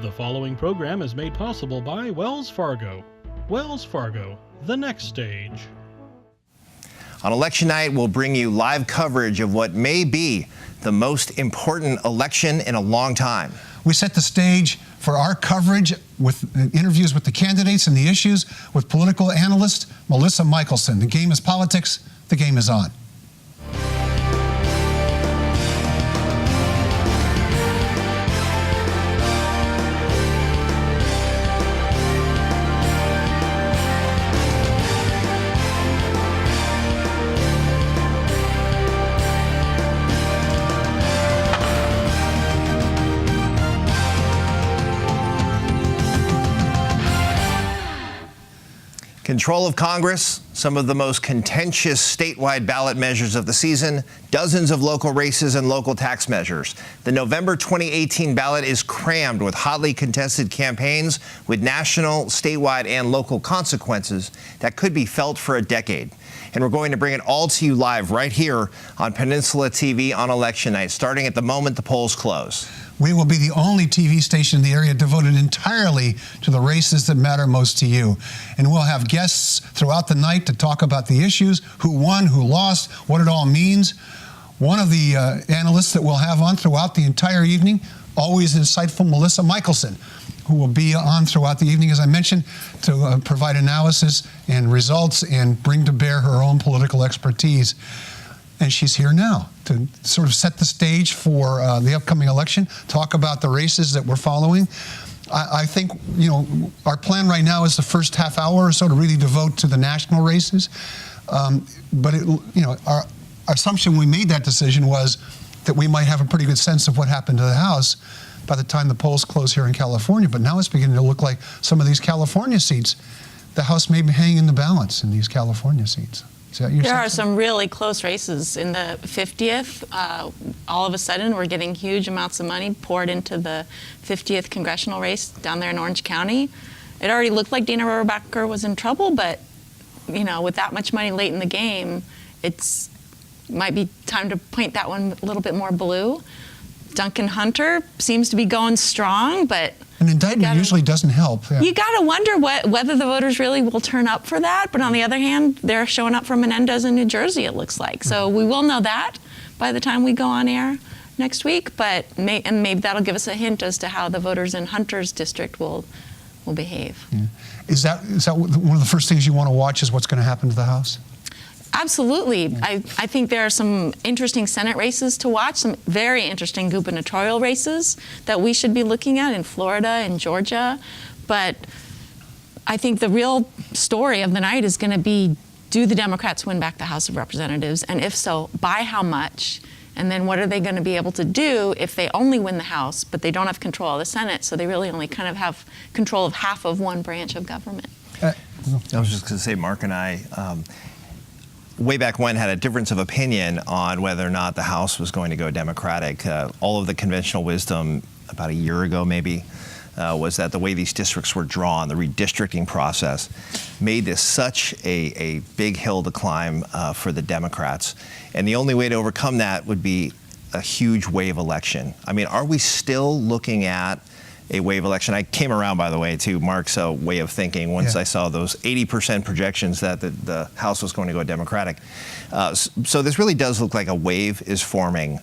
The following program is made possible by Wells Fargo. Wells Fargo, the next stage. On election night, we'll bring you live coverage of what may be the most important election in a long time. We set the stage for our coverage with interviews with the candidates and the issues with political analyst Melissa Michelson. The game is politics. The game is on. Control of Congress, some of the most contentious statewide ballot measures of the season, dozens of local races and local tax measures. The November 2018 ballot is crammed with hotly contested campaigns with national, statewide, and local consequences that could be felt for a decade. And we're going to bring it all to you live right here on Peninsula TV on election night, starting at the moment the polls close. We will be the only TV station in the area devoted entirely to the races that matter most to you. And we'll have guests throughout the night to talk about the issues, who won, who lost, what it all means. One of the analysts that we'll have on throughout the entire evening, always insightful, Melissa Michelson, who will be on throughout the evening, as I mentioned, to provide analysis and results and bring to bear her own political expertise. And she's here now to sort of set the stage for the upcoming election, talk about the races that we're following. I think, you know, our plan right now is the first half hour or so to really devote to the national races. But, our assumption when we made that decision was that we might have a pretty good sense of what happened to the House by the time the polls close here in California. But now it's beginning to look like some of these California seats, the House may be hanging in the balance in these California seats. There are some really close races in the 50th. All of a sudden, we're getting huge amounts of money poured into the 50th congressional race down there in Orange County. It already looked like Dana Rohrabacher was in trouble, but with that much money late in the game, it's might be time to paint that one a little bit more blue. Duncan Hunter seems to be going strong, but an indictment usually doesn't help. Yeah. You got to wonder whether the voters really will turn up for that. But on the other hand, they're showing up for Menendez in New Jersey, it looks like. So we will know that by the time we go on air next week. But maybe that'll give us a hint as to how the voters in Hunter's district will behave. Yeah. Is that one of the first things you want to watch is what's going to happen to the House? Absolutely. Yeah. I think there are some interesting Senate races to watch, some very interesting gubernatorial races that we should be looking at in Florida and Georgia. But I think the real story of the night is going to be, do the Democrats win back the House of Representatives? And if so, by how much? And then what are they going to be able to do if they only win the House, but they don't have control of the Senate? So they really only kind of have control of half of one branch of government. I was just going to say, Mark and I, way back when, had a difference of opinion on whether or not the House was going to go Democratic. All of the conventional wisdom about a year ago maybe was that the way these districts were drawn, the redistricting process, made this such a big hill to climb for the Democrats. And the only way to overcome that would be a huge wave election. I mean, are we still looking at a wave election? I came around, by the way, to Mark's way of thinking once I saw those 80% projections that the House was going to go Democratic. So this really does look like a wave is forming.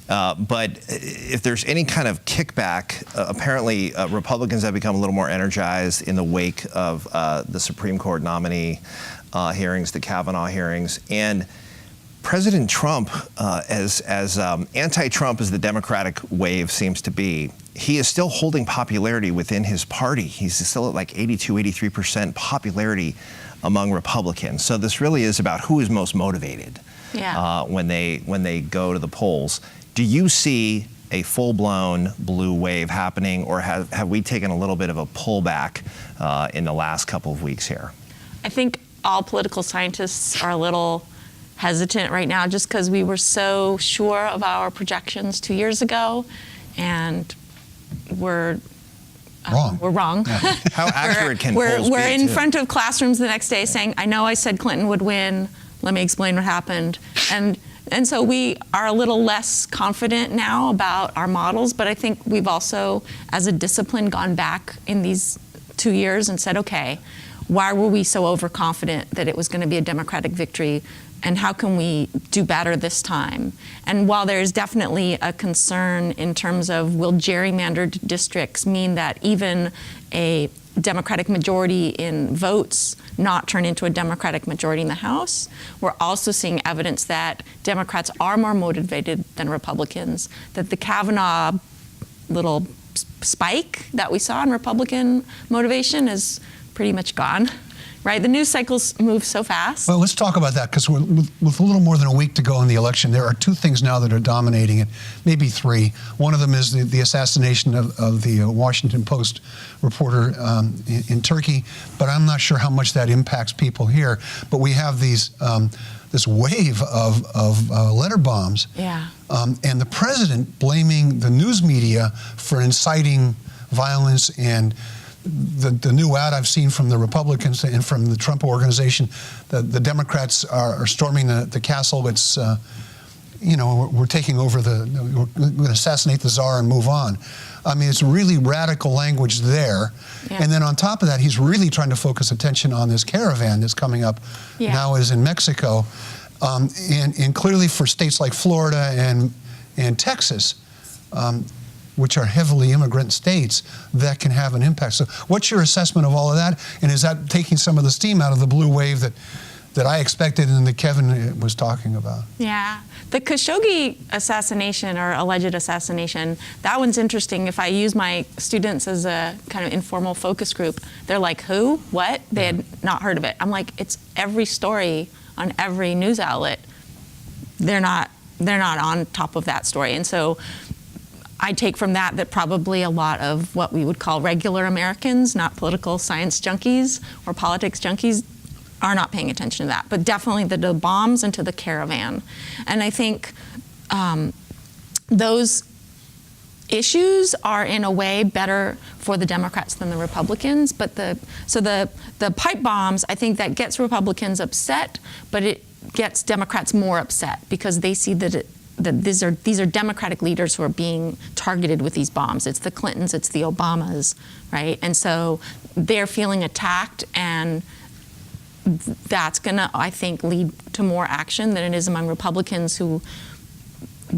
But if there's any kind of kickback, apparently Republicans have become a little more energized in the wake of the Supreme Court nominee hearings, the Kavanaugh hearings, and President Trump, as anti-Trump as the Democratic wave seems to be, he is still holding popularity within his party. He's still at like 82, 83% popularity among Republicans. So this really is about who is most motivated when they go to the polls. Do you see a full-blown blue wave happening, or have we taken a little bit of a pullback in the last couple of weeks here? I think all political scientists are a little hesitant right now just because we were so sure of our projections 2 years ago, and we're wrong. Yeah. How accurate can polls be? We're in front of classrooms the next day saying, I know I said Clinton would win. Let me explain what happened. And And so we are a little less confident now about our models, but I think we've also, as a discipline, gone back in these 2 years and said, okay, why were we so overconfident that it was going to be a Democratic victory, and how can we do better this time? And while there is definitely a concern in terms of will gerrymandered districts mean that even a Democratic majority in votes not turn into a Democratic majority in the House, we're also seeing evidence that Democrats are more motivated than Republicans, that the Kavanaugh little spike that we saw in Republican motivation is pretty much gone. Right, the news cycles move so fast. Well, let's talk about that, because with a little more than a week to go in the election, there are two things now that are dominating it, maybe three. One of them is the assassination of the Washington Post reporter in Turkey, but I'm not sure how much that impacts people here. But we have these this wave of letter bombs, yeah, and the president blaming the news media for inciting violence. And the new ad I've seen from the Republicans and from the Trump organization, the Democrats are storming the castle. It's, you know, we're taking over we're going to assassinate the czar and move on. I mean, it's really radical language there. Yeah. And then on top of that, he's really trying to focus attention on this caravan that's coming up now is in Mexico. And clearly for states like Florida and Texas, which are heavily immigrant states, that can have an impact. So what's your assessment of all of that? And is that taking some of the steam out of the blue wave that I expected and that Kevin was talking about? Yeah. The Khashoggi assassination, or alleged assassination, that one's interesting. If I use my students as a kind of informal focus group, they're like, who? What? They had not heard of it. I'm like, it's every story on every news outlet. They're not on top of that story. And so I take from that probably a lot of what we would call regular Americans, not political science junkies or politics junkies, are not paying attention to that. But definitely the bombs into the caravan. And I think those issues are in a way better for the Democrats than the Republicans. But the pipe bombs, I think that gets Republicans upset, but it gets Democrats more upset because they see that these are Democratic leaders who are being targeted with these bombs. It's the Clintons, it's the Obamas, right? And so they're feeling attacked, and that's gonna, I think, lead to more action than it is among Republicans who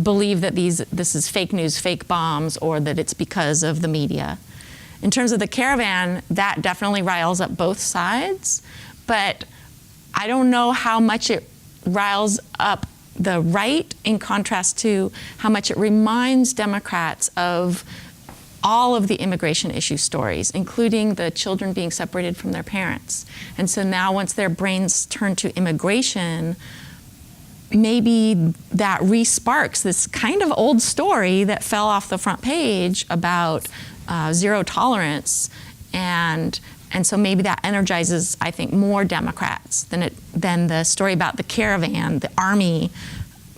believe that this is fake news, fake bombs, or that it's because of the media. In terms of the caravan, that definitely riles up both sides, but I don't know how much it riles up the right in contrast to how much it reminds Democrats of all of the immigration issue stories, including the children being separated from their parents. And so now once their brains turn to immigration, maybe that re-sparks this kind of old story that fell off the front page about zero tolerance, and so maybe that energizes, I think, more Democrats than the story about the caravan, the army,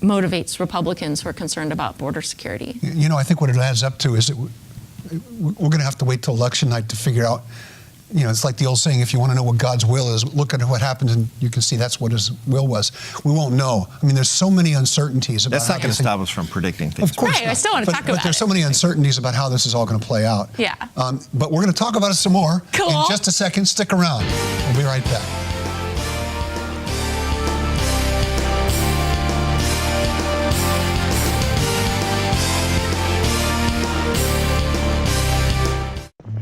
motivates Republicans who are concerned about border security. You know, I think what it adds up to is that we're going to have to wait till election night to figure out. You know, it's like the old saying, if you want to know what God's will is, look at what happened and you can see that's what his will was. We won't know. I mean, there's so many uncertainties about That's not going to stop us from predicting things. Of course right, not. I still want to talk about it. But there's so many uncertainties about how this is all going to play out. Yeah. But we're going to talk about it some more cool. in just a second. Stick around. We'll be right back.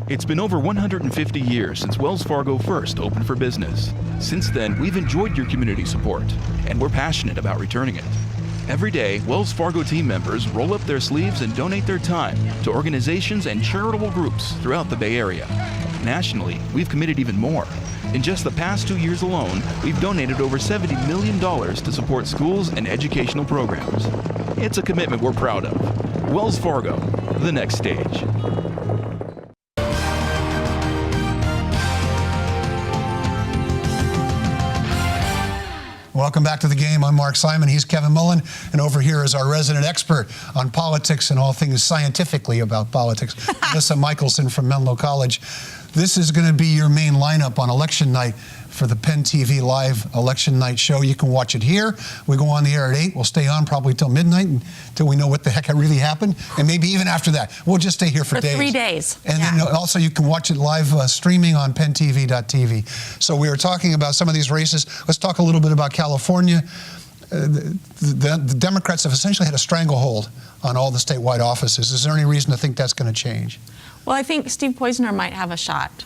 It's been over 150 years since Wells Fargo first opened for business. Since then, we've enjoyed your community support, and we're passionate about returning it. Every day, Wells Fargo team members roll up their sleeves and donate their time to organizations and charitable groups throughout the Bay Area. Nationally, we've committed even more. In just the past 2 years alone, we've donated over $70 million to support schools and educational programs. It's a commitment we're proud of. Wells Fargo, the next stage. Welcome back to the game. I'm Mark Simon. He's Kevin Mullen. And over here is our resident expert on politics and all things scientifically about politics, Melissa Michelson from Menlo College. This is going to be your main lineup on election night for the Penn TV Live Election Night Show. You can watch it here. We go on the air at 8. We'll stay on probably till midnight until we know what the heck really happened. And maybe even after that. We'll just stay here for days. 3 days. And then also you can watch it live streaming on penntv.tv. So we were talking about some of these races. Let's talk a little bit about California. The Democrats have essentially had a stranglehold on all the statewide offices. Is there any reason to think that's going to change? Well, I think Steve Poizner might have a shot.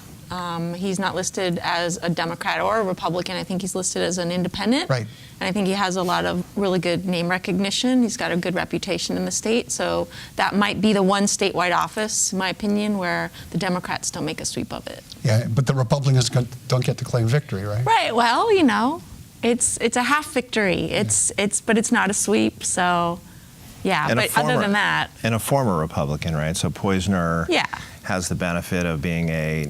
He's not listed as a Democrat or a Republican. I think he's listed as an independent. Right. And I think he has a lot of really good name recognition. He's got a good reputation in the state. So that might be the one statewide office, in my opinion, where the Democrats don't make a sweep of it. Yeah, but the Republicans don't get to claim victory, right? Right. Well, you know, it's a half victory. But it's not a sweep. So, yeah. And but other than that. And a former Republican, right? So Poizner. Yeah. Has the benefit of being a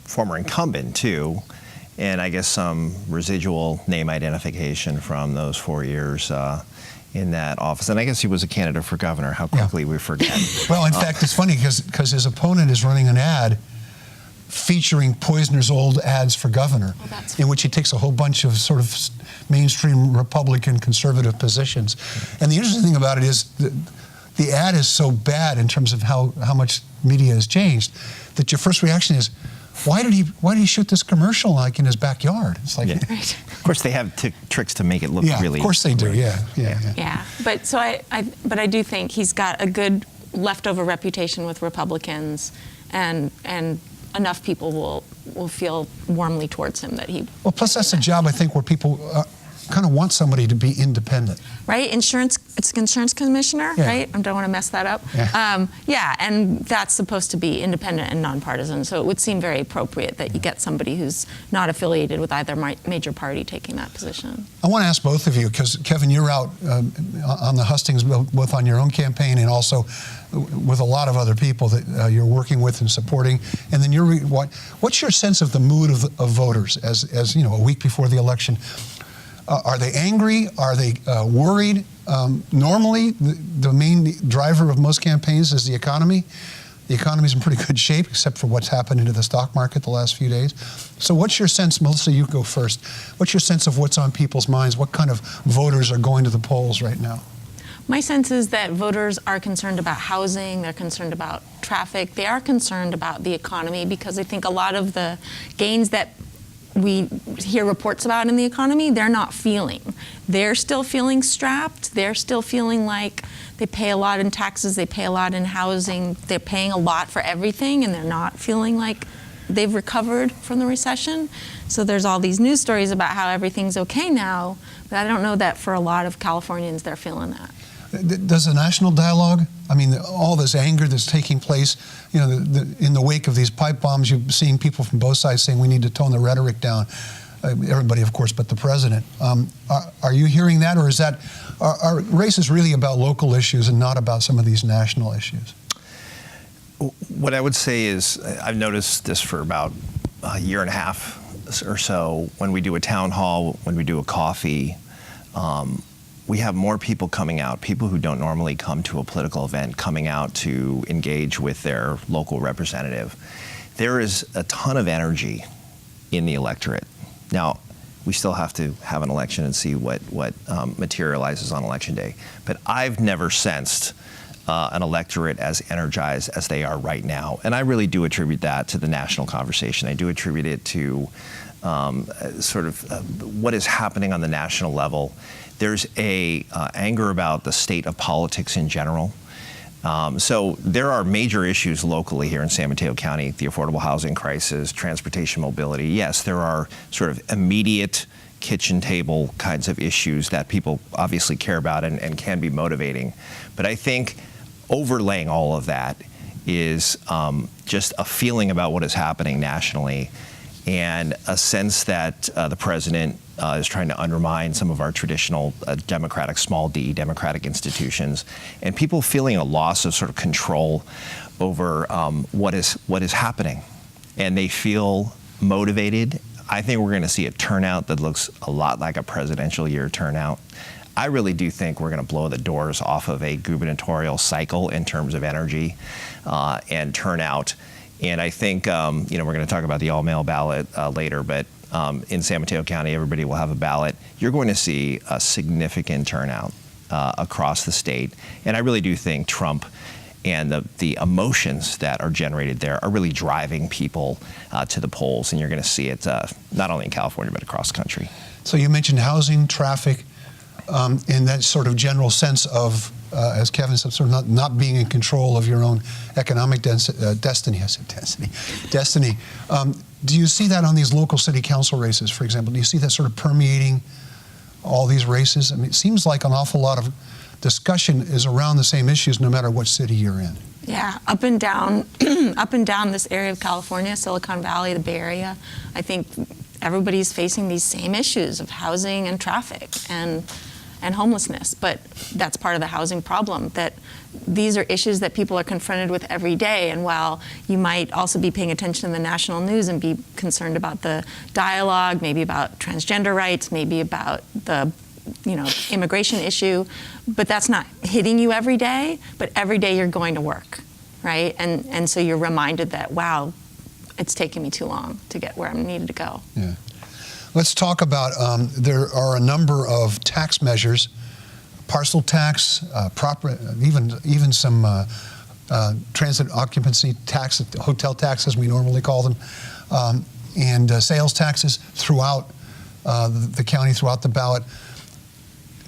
former incumbent too, and I guess some residual name identification from those 4 years in that office. And I guess he was a candidate for governor. How quickly we forget. Well, in fact, it's funny because his opponent is running an ad featuring Poizner's old ads for governor, in which he takes a whole bunch of sort of mainstream Republican conservative positions. And the interesting thing about it is the ad is so bad in terms of how much media has changed that your first reaction is, why did he shoot this commercial like in his backyard? It's like, Of course, they have tricks to make it look really. Of course they do. Yeah. But so I do think he's got a good leftover reputation with Republicans, and enough people will feel warmly towards him that he. Well, plus that's a job I think where people kind of want somebody to be independent. Right, it's an insurance commissioner, right? I don't want to mess that up. And that's supposed to be independent and nonpartisan. So it would seem very appropriate that you get somebody who's not affiliated with either major party taking that position. I want to ask both of you, because Kevin, you're out on the hustings, both on your own campaign and also with a lot of other people that you're working with and supporting. And then what's your sense of the mood of voters as you know, a week before the election? Are they angry? Are they worried? Normally, the main driver of most campaigns is the economy. The economy's in pretty good shape, except for what's happened to the stock market the last few days. So what's your sense, Melissa, you go first. What's your sense of what's on people's minds? What kind of voters are going to the polls right now? My sense is that voters are concerned about housing, they're concerned about traffic, they are concerned about the economy, because I think a lot of the gains that we hear reports about in the economy, they're not feeling. They're still feeling strapped. They're still feeling like they pay a lot in taxes, they pay a lot in housing, they're paying a lot for everything, and they're not feeling like they've recovered from the recession. So there's all these news stories about how everything's okay now, but I don't know that for a lot of Californians they're feeling that. Does the national dialogue, I mean, all this anger that's taking place, you know, in the wake of these pipe bombs, you're seeing people from both sides saying we need to tone the rhetoric down. Everybody, of course, but the president. Are you hearing that, or is that, are races really about local issues and not about some of these national issues? What I would say is, I've noticed this for about a year and a half or so, when we do a town hall, when we do a coffee, we have more people coming out, people who don't normally come to a political event, coming out to engage with their local representative. There is a ton of energy in the electorate. Now, we still have to have an election and see what materializes on election day. But I've never sensed an electorate as energized as they are right now. And I really do attribute that to the national conversation. I do attribute it to what is happening on the national level. There's anger about the state of politics in general. So there are major issues locally here in San Mateo County, the affordable housing crisis, transportation mobility. Yes, there are sort of immediate kitchen table kinds of issues that people obviously care about and can be motivating. But I think overlaying all of that is just a feeling about what is happening nationally, and a sense that the president is trying to undermine some of our traditional democratic, small d, democratic institutions, and people feeling a loss of sort of control over what is happening. And they feel motivated. I think we're going to see a turnout that looks a lot like a presidential year turnout. I really do think we're going to blow the doors off of a gubernatorial cycle in terms of energy and turnout. And I think, we're going to talk about the all-mail ballot later, but in San Mateo County, everybody will have a ballot. You're going to see a significant turnout across the state. And I really do think Trump and the emotions that are generated there are really driving people to the polls. And you're going to see it not only in California, but across the country. So you mentioned housing, traffic, in that sort of general sense of, as Kevin said, sort of not being in control of your own economic destiny. I said destiny. Destiny. Do you see that on these local city council races, for example? Do you see that sort of permeating all these races? I mean, it seems like an awful lot of discussion is around the same issues no matter what city you're in. Yeah, up and down, up and down this area of California, Silicon Valley, the Bay Area. I think everybody's facing these same issues of housing and traffic and homelessness, but that's part of the housing problem, that these are issues that people are confronted with every day. And while you might also be paying attention to the national news and be concerned about the dialogue, maybe about transgender rights, maybe about the immigration issue, but that's not hitting you every day, but every day you're going to work, right? And so you're reminded that, wow, it's taken me too long to get where I needed to go. Yeah. Let's talk about, there are a number of tax measures, parcel tax, even some transit occupancy tax, hotel tax as we normally call them, and sales taxes throughout the county, throughout the ballot.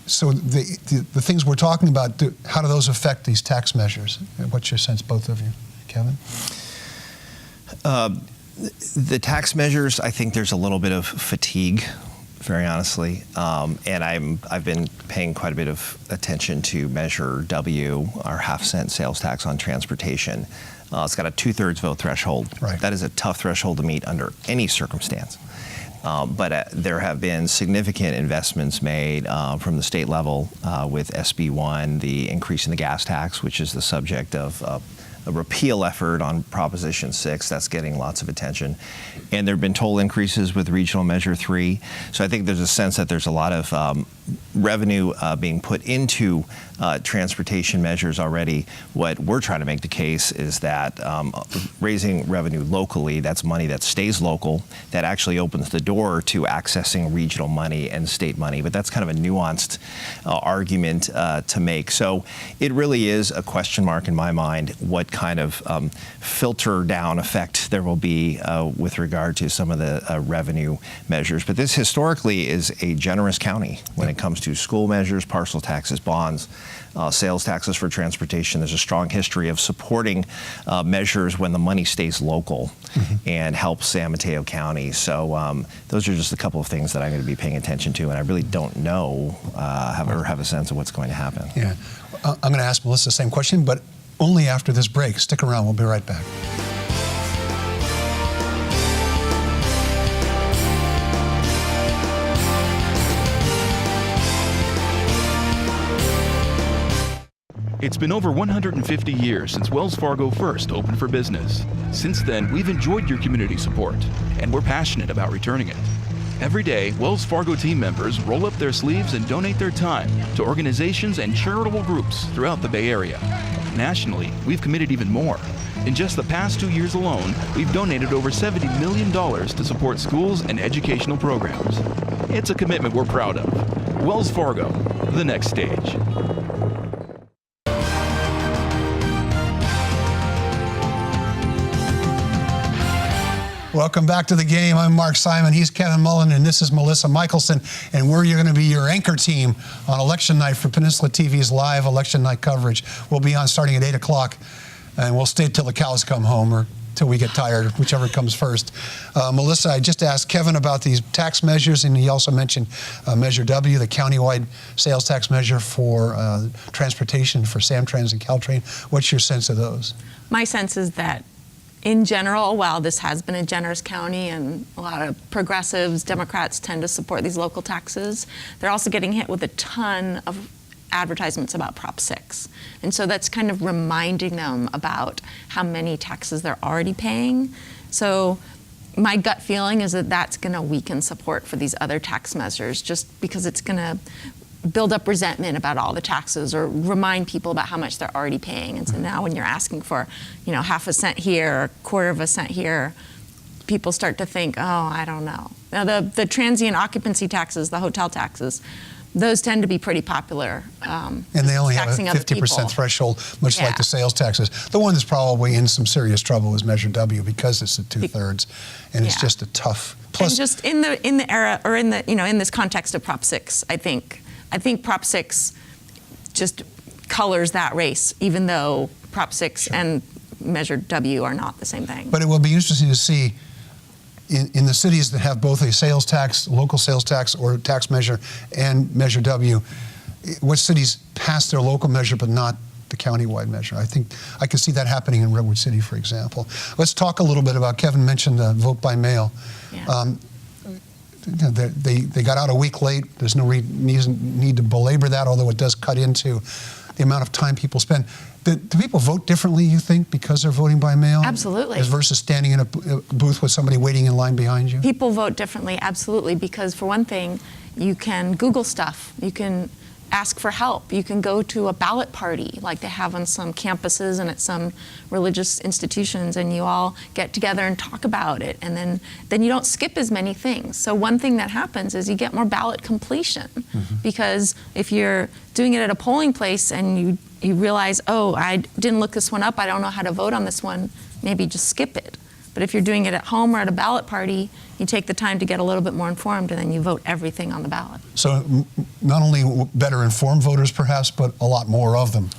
So the things we're talking about, how do those affect these tax measures? What's your sense, both of you? Kevin? The tax measures, I think there's a little bit of fatigue, very honestly, and I've been paying quite a bit of attention to Measure W, our half-cent sales tax on transportation. It's got a 2/3 vote threshold. Right. That is a tough threshold to meet under any circumstance. But there have been significant investments made from the state level with SB 1, the increase in the gas tax, which is the subject of a repeal effort on Proposition 6 that's getting lots of attention. And there have been toll increases with Regional Measure 3. So I think there's a sense that there's a lot of revenue being put into transportation measures already. What we're trying to make the case is that raising revenue locally, that's money that stays local, that actually opens the door to accessing regional money and state money. But that's kind of a nuanced argument to make. So it really is a question mark in my mind what kind of filter down effect there will be with regard to some of the revenue measures. But this historically is a generous county when it comes to school measures, parcel taxes, bonds, sales taxes for transportation. There's a strong history of supporting measures when the money stays local and helps San Mateo County. So those are just a couple of things that I'm going to be paying attention to, and I really don't know or have a sense of what's going to happen. Yeah, I'm going to ask Melissa the same question, but only after this break. Stick around, we'll be right back. It's been over 150 years since Wells Fargo first opened for business. Since then, we've enjoyed your community support, and we're passionate about returning it. Every day, Wells Fargo team members roll up their sleeves and donate their time to organizations and charitable groups throughout the Bay Area. Nationally, we've committed even more. In just the past 2 years alone, we've donated over $70 million to support schools and educational programs. It's a commitment we're proud of. Wells Fargo, the next stage. Welcome back to the game. I'm Mark Simon. He's Kevin Mullen, and this is Melissa Michelson. And we're going to be your anchor team on election night for Peninsula TV's live election night coverage. We'll be on starting at 8 o'clock, and we'll stay till the cows come home or till we get tired, whichever comes first. Melissa, I just asked Kevin about these tax measures, and he also mentioned Measure W, the countywide sales tax measure for transportation for Samtrans and Caltrain. What's your sense of those? My sense is that in general, while this has been a generous county and a lot of progressives, Democrats tend to support these local taxes, they're also getting hit with a ton of advertisements about Prop 6. And so that's kind of reminding them about how many taxes they're already paying. So my gut feeling is that that's going to weaken support for these other tax measures, just because it's going to build up resentment about all the taxes or remind people about how much they're already paying. And so now when you're asking for, half a cent here or a quarter of a cent here, people start to think, oh, I don't know. Now the transient occupancy taxes, the hotel taxes, those tend to be pretty popular. And they only have a 50% threshold, much like the sales taxes. The one that's probably in some serious trouble is Measure W because it's at 2/3, and it's just a tough. Plus, and just in the era or in this context of Prop 6, I think Prop 6 just colors that race, even though Prop 6 and Measure W are not the same thing. But it will be interesting to see. In the cities that have both a sales tax, local sales tax, or tax measure and Measure W, what cities pass their local measure but not the countywide measure? I think I could see that happening in Redwood City, for example. Let's talk a little bit about, Kevin mentioned vote by mail. Yeah. They got out a week late. There's no need to belabor that, although it does cut into the amount of time people spend. Do people vote differently, you think, because they're voting by mail? Absolutely. As versus standing in a booth with somebody waiting in line behind you? People vote differently, absolutely, because for one thing, you can Google stuff. You can ask for help. You can go to a ballot party like they have on some campuses and at some religious institutions, and you all get together and talk about it, and then you don't skip as many things. So one thing that happens is you get more ballot completion, because if you're doing it at a polling place and you realize, oh, I didn't look this one up, I don't know how to vote on this one, maybe just skip it. But if you're doing it at home or at a ballot party, you take the time to get a little bit more informed, and then you vote everything on the ballot. So not only better informed voters, perhaps, but a lot more of them.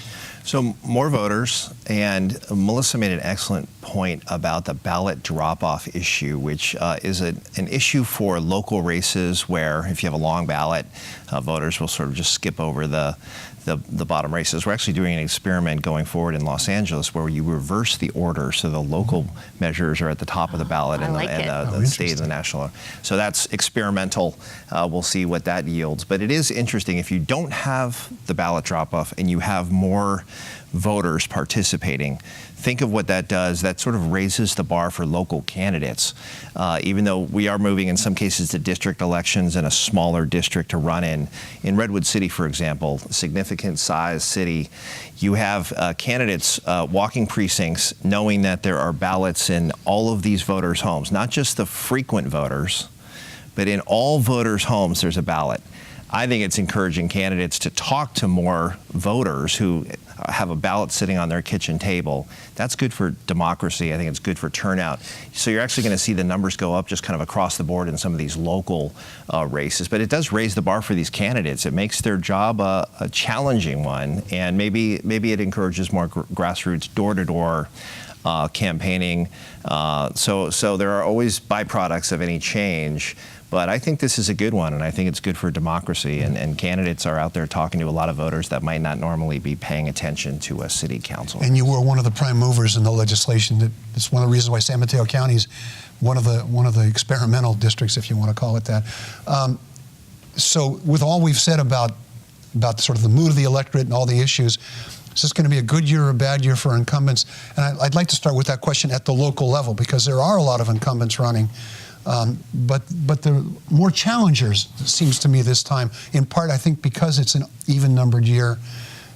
So more voters, and Melissa made an excellent point about the ballot drop-off issue, which is an issue for local races where if you have a long ballot, voters will sort of just skip over the bottom races. We're actually doing an experiment going forward in Los Angeles where you reverse the order, so the local measures are at the top of the ballot and the state and the national. So that's experimental. We'll see what that yields. But it is interesting, if you don't have the ballot drop-off and you have more voters participating, think of what that does. That sort of raises the bar for local candidates. Even though we are moving in some cases to district elections and a smaller district to run in Redwood City, for example, a significant size city, you have candidates walking precincts knowing that there are ballots in all of these voters' homes, not just the frequent voters, but in all voters' homes there's a ballot. I think it's encouraging candidates to talk to more voters who have a ballot sitting on their kitchen table. That's good for democracy. I think it's good for turnout. So you're actually going to see the numbers go up just kind of across the board in some of these local races. But it does raise the bar for these candidates. It makes their job a challenging one, and maybe it encourages more grassroots door-to-door campaigning. So there are always byproducts of any change. But I think this is a good one, and I think it's good for democracy, and candidates are out there talking to a lot of voters that might not normally be paying attention to a city council. And you were one of the prime movers in the legislation. It's one of the reasons why San Mateo County is one of the experimental districts, if you want to call it that. So with all we've said about sort of the mood of the electorate and all the issues, is this going to be a good year or a bad year for incumbents? And I'd like to start with that question at the local level, because there are a lot of incumbents running. But there are more challengers, it seems to me, this time, in part, I think, because it's an even-numbered year,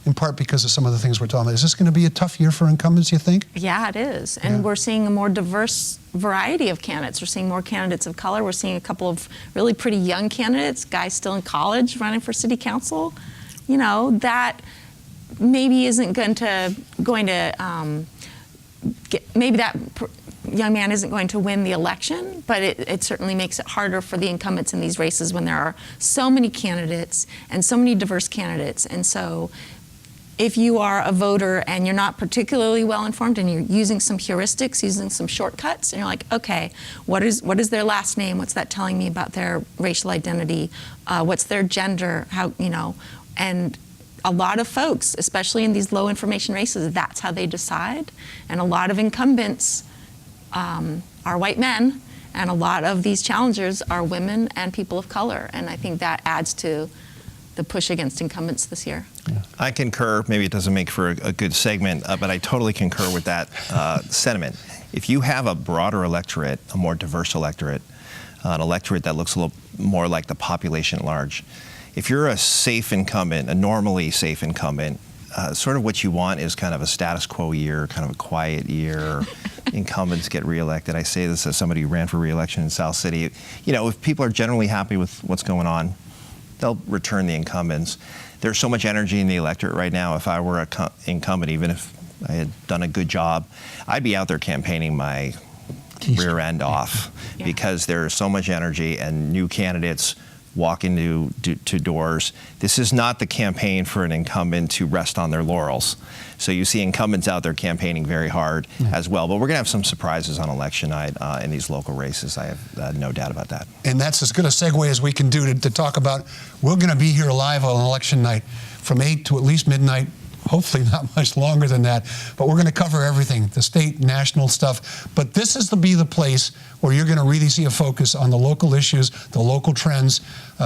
in part because of some of the things we're talking about. Is this going to be a tough year for incumbents, you think? Yeah, it is. And we're seeing a more diverse variety of candidates. We're seeing more candidates of color. We're seeing a couple of really pretty young candidates, guys still in college running for city council. You know, that maybe isn't maybe that young man isn't going to win the election, but it certainly makes it harder for the incumbents in these races when there are so many candidates and so many diverse candidates. And so if you are a voter and you're not particularly well informed and you're using some heuristics, using some shortcuts, and you're like, okay, what is their last name? What's that telling me about their racial identity? What's their gender? And a lot of folks, especially in these low information races, that's how they decide. And a lot of incumbents are white men, and a lot of these challengers are women and people of color. And I think that adds to the push against incumbents this year. Yeah. I concur. Maybe it doesn't make for a good segment, but I totally concur with that sentiment. If you have a broader electorate, a more diverse electorate, an electorate that looks a little more like the population at large, if you're a safe incumbent, a normally safe incumbent, sort of what you want is kind of a status quo year, kind of a quiet year. Incumbents get reelected. I say this as somebody who ran for reelection in South City. You know, if people are generally happy with what's going on, they'll return the incumbents. There's so much energy in the electorate right now. If I were an incumbent, even if I had done a good job, I'd be out there campaigning my rear end off because there's so much energy and new candidates walking to doors. This is not the campaign for an incumbent to rest on their laurels. So you see incumbents out there campaigning very hard as well. But we're going to have some surprises on election night in these local races. I have no doubt about that. And that's as good a segue as we can do to talk about, we're going to be here live on election night from 8 to at least midnight. Hopefully not much longer than that, but we're going to cover everything, the state, national stuff. But this is to be the place where you're going to really see a focus on the local issues, the local trends.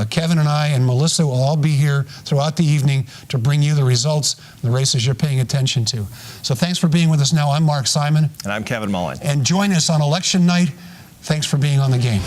Kevin and I and Melissa will all be here throughout the evening to bring you the results, the races you're paying attention to. So thanks for being with us now. I'm Mark Simon. And I'm Kevin Mullen. And join us on election night. Thanks for being on the game.